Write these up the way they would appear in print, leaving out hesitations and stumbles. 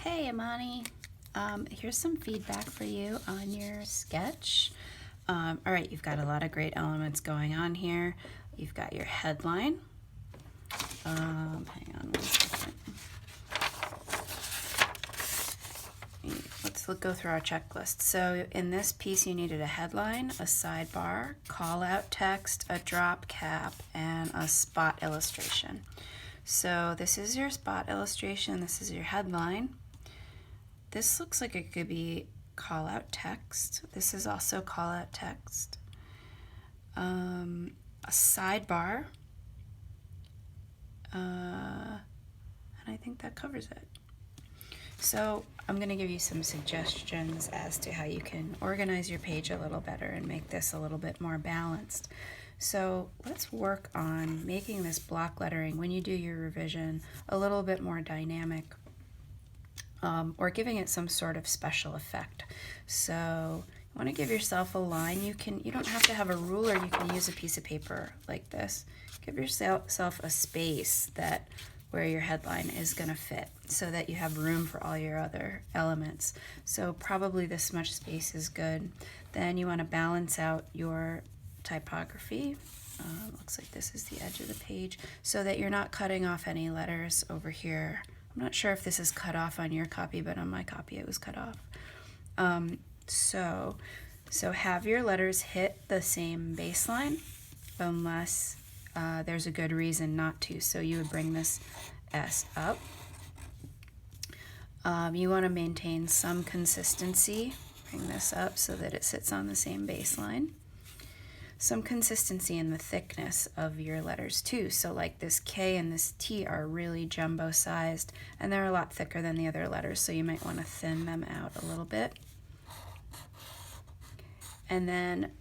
Hey Amani, here's some feedback for you on your sketch. All right, you've got a lot of great elements going on here. You've got your headline. Hang on one second. Let's go through our checklist. So in this piece, you needed a headline, a sidebar, call out text, a drop cap, and a spot illustration. So this is your spot illustration. This is your headline. This looks like it could be call out text. This is also call out text. A sidebar. And I think that covers it. So I'm going to give you some suggestions as to how you can organize your page a little better and make this a little bit more balanced. So let's work on making this block lettering when you do your revision a little bit more dynamic, or giving it some sort of special effect. So you want to give yourself a line. You don't have to have a ruler. You can use a piece of paper like this. Give yourself a space where your headline is going to fit so that you have room for all your other elements. So probably this much space is good. Then you want to balance out your typography. Looks like this is the edge of the page so that you're not cutting off any letters over here. I'm not sure if this is cut off on your copy, but on my copy it was cut off. So have your letters hit the same baseline unless there's a good reason not to. So you would bring this S up. You want to maintain some consistency. Bring this up so that it sits on the same baseline. Some consistency in the thickness of your letters too. So like this K and this T are really jumbo sized and they're a lot thicker than the other letters, so you might want to thin them out a little bit. And then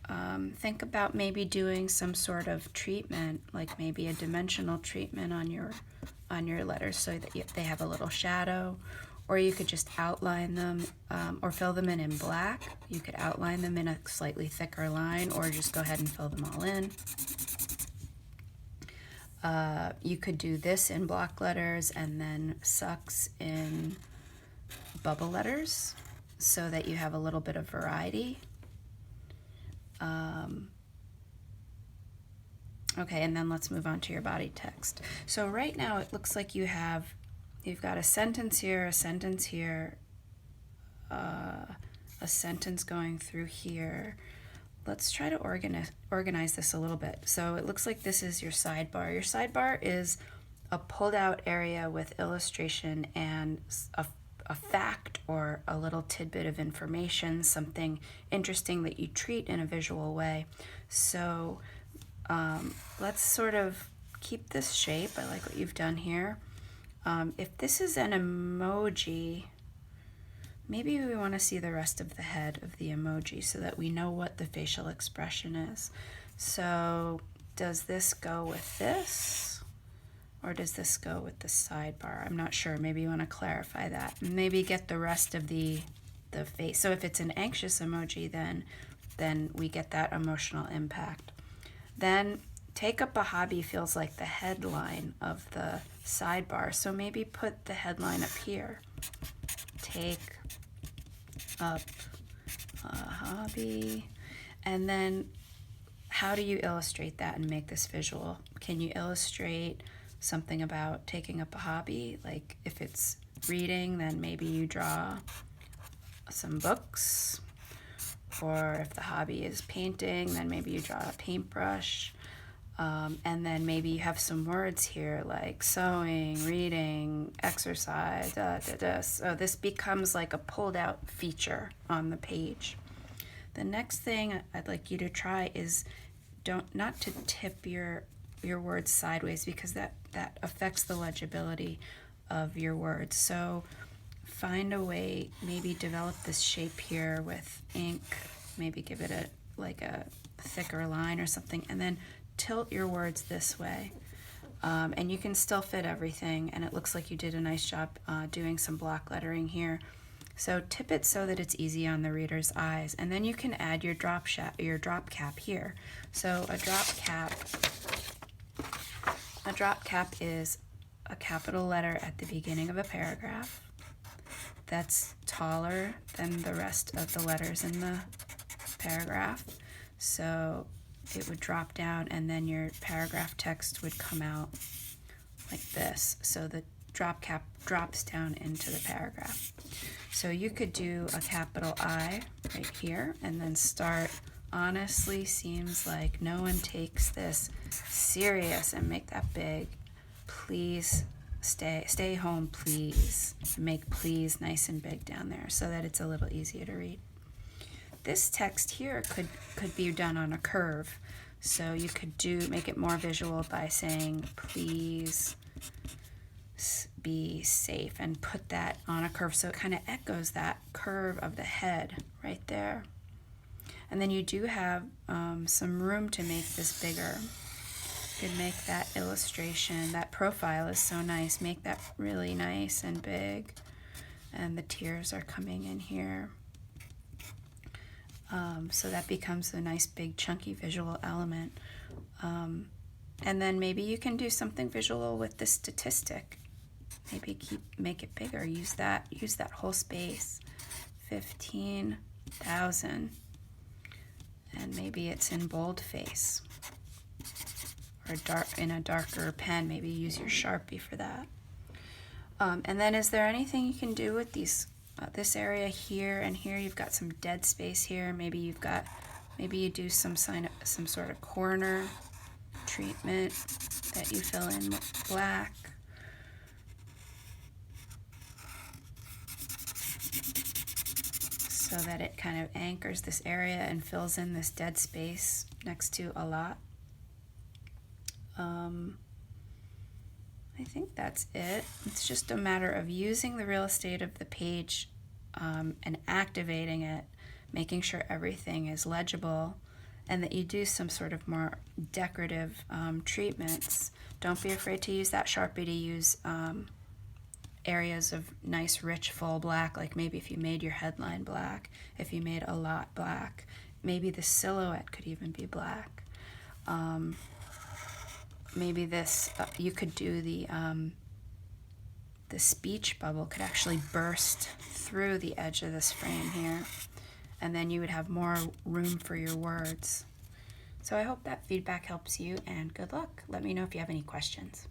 think about maybe doing some sort of treatment, like maybe a dimensional treatment on your letters so that they have a little shadow, or you could just outline them or fill them in black. You could outline them in a slightly thicker line or just go ahead and fill them all in. You could do this in block letters and then sucks in bubble letters so that you have a little bit of variety. Okay, and then let's move on to your body text. So right now it looks like you've got a sentence here, a sentence here, a sentence going through here. Let's try to organize this a little bit. So it looks like this is your sidebar. Your sidebar is a pulled out area with illustration and a fact or a little tidbit of information, something interesting that you treat in a visual way. So let's sort of keep this shape. I like what you've done here. If this is an emoji, maybe we want to see the rest of the head of the emoji so that we know what the facial expression is. So does this go with this? Or does this go with the sidebar? I'm not sure. Maybe you want to clarify that. Maybe get the rest of the face. So if it's an anxious emoji, then we get that emotional impact. Then take up a hobby feels like the headline of the sidebar. So maybe put the headline up here. Take up a hobby. And then how do you illustrate that and make this visual? Can you illustrate something about taking up a hobby? Like if it's reading, then maybe you draw some books. Or if the hobby is painting, then maybe you draw a paintbrush. And then maybe you have some words here like sewing, reading, exercise, So this becomes like a pulled out feature on the page. The next thing I'd like you to try is not to tip your words sideways because that affects the legibility of your words. So find a way, maybe develop this shape here with ink, maybe give it a thicker line or something, and then tilt your words this way. And you can still fit everything, and it looks like you did a nice job doing some block lettering here. So tip it so that it's easy on the reader's eyes, and then you can add your drop cap here. So a drop cap is a capital letter at the beginning of a paragraph, that's taller than the rest of the letters in the paragraph. So it would drop down and then your paragraph text would come out like this. So the drop cap drops down into the paragraph. So you could do a capital I right here and then start, honestly seems like no one takes this serious, and make that big. Please stay home, please. Make please nice and big down there so that it's a little easier to read. This text here could be done on a curve. So you could make it more visual by saying please be safe, and put that on a curve so it kind of echoes that curve of the head right there. And then you do have some room to make this bigger. You could make that illustration, that profile is so nice, make that really nice and big. And the tears are coming in here. So that becomes a nice big chunky visual element. And then maybe you can do something visual with the statistic. Maybe make it bigger. Use that whole space. 15,000. And maybe it's in boldface. Or in a darker pen. Maybe use your Sharpie for that. And then is there anything you can do with these this area here and here? You've got some dead space here. Maybe you do some sort of corner treatment that you fill in with black. So that it kind of anchors this area and fills in this dead space next to a lot. I think that's it. It's just a matter of using the real estate of the page and activating it, making sure everything is legible, and that you do some sort of more decorative treatments. Don't be afraid to use that Sharpie to use areas of nice, rich, full black, like maybe if you made your headline black, if you made a lot black, maybe the silhouette could even be black. Maybe this, you could do the speech bubble could actually burst through the edge of this frame here, and then you would have more room for your words. So I hope that feedback helps you, and good luck. Let me know if you have any questions.